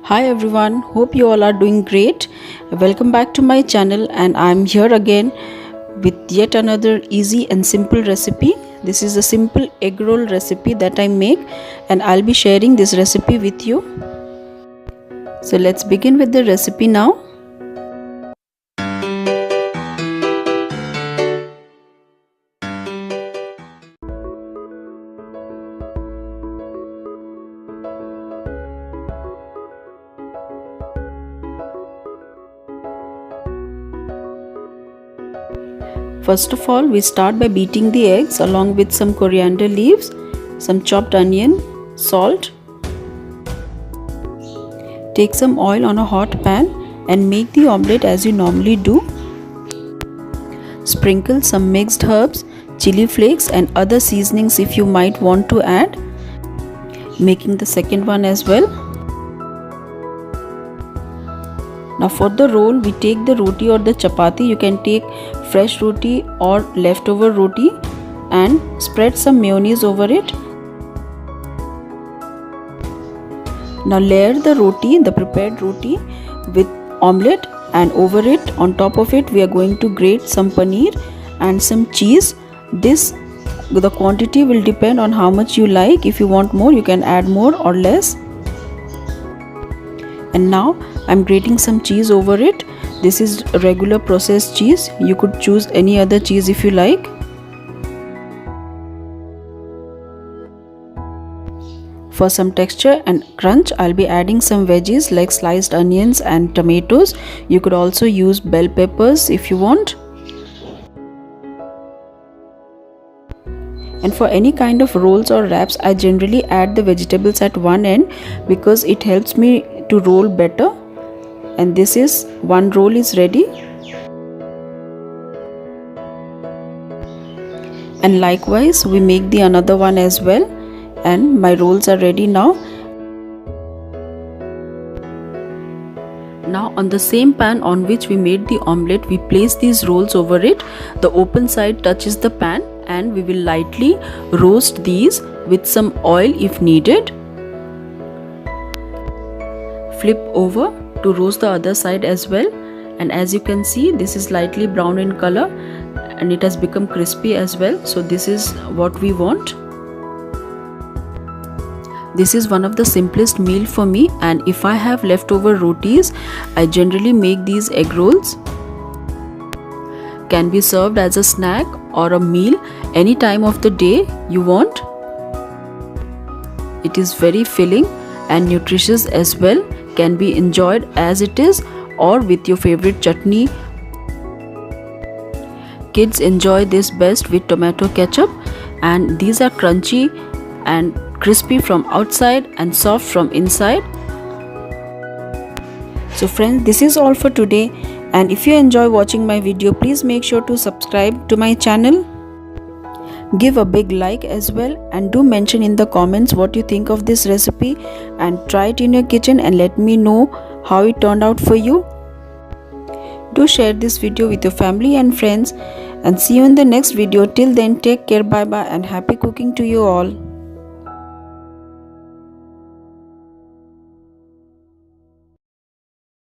Hi everyone, hope you all are doing great. Welcome back to my channel and I'm here again with yet another easy and simple recipe. This is a simple egg roll recipe that I make and I'll be sharing this recipe with you. So let's begin with the recipe now. First of all, we start by beating the eggs along with some coriander leaves, some chopped onion, salt. Take some oil on a hot pan and make the omelette as you normally do. Sprinkle some mixed herbs, chili flakes and other seasonings if you might want to add, making the second one as well. Now for the roll, we take the roti or the chapati. You can take fresh roti or leftover roti and spread some mayonnaise over it. Now layer the roti, the prepared roti with omelette, and over it, on top of it, we are going to grate some paneer and some cheese. The quantity will depend on how much you like. If you want more, you can add more or less. And now I'm grating some cheese over it. This is regular processed cheese. You could choose any other cheese if you like. For some texture and crunch, I'll be adding some veggies like sliced onions and tomatoes. You could also use bell peppers if you want. And for any kind of rolls or wraps, I generally add the vegetables at one end because it helps me to roll better. And this is one roll is ready. And likewise, we make the another one as well. And my rolls are ready now. Now on the same pan on which we made the omelette, we place these rolls over it. The open side touches the pan and we will lightly roast these with some oil if needed. Flip over to roast the other side as well, and as you can see, this is lightly brown in color and it has become crispy as well. So this is what we want. This is one of the simplest meal for me, and if I have leftover rotis, I generally make these egg rolls. Can be served as a snack or a meal any time of the day you want. It is very filling and nutritious as well. Can be enjoyed as it is or with your favorite chutney. Kids enjoy this best with tomato ketchup, and these are crunchy and crispy from outside and soft from inside. So friends, this is all for today, and if you enjoy watching my video, please make sure to subscribe to my channel. Give a big like as well, and do mention in the comments what you think of this recipe and try it in your kitchen and let me know how it turned out for you. Do share this video with your family and friends, and see you in the next video. Till then, take care, bye bye, and happy cooking to you all.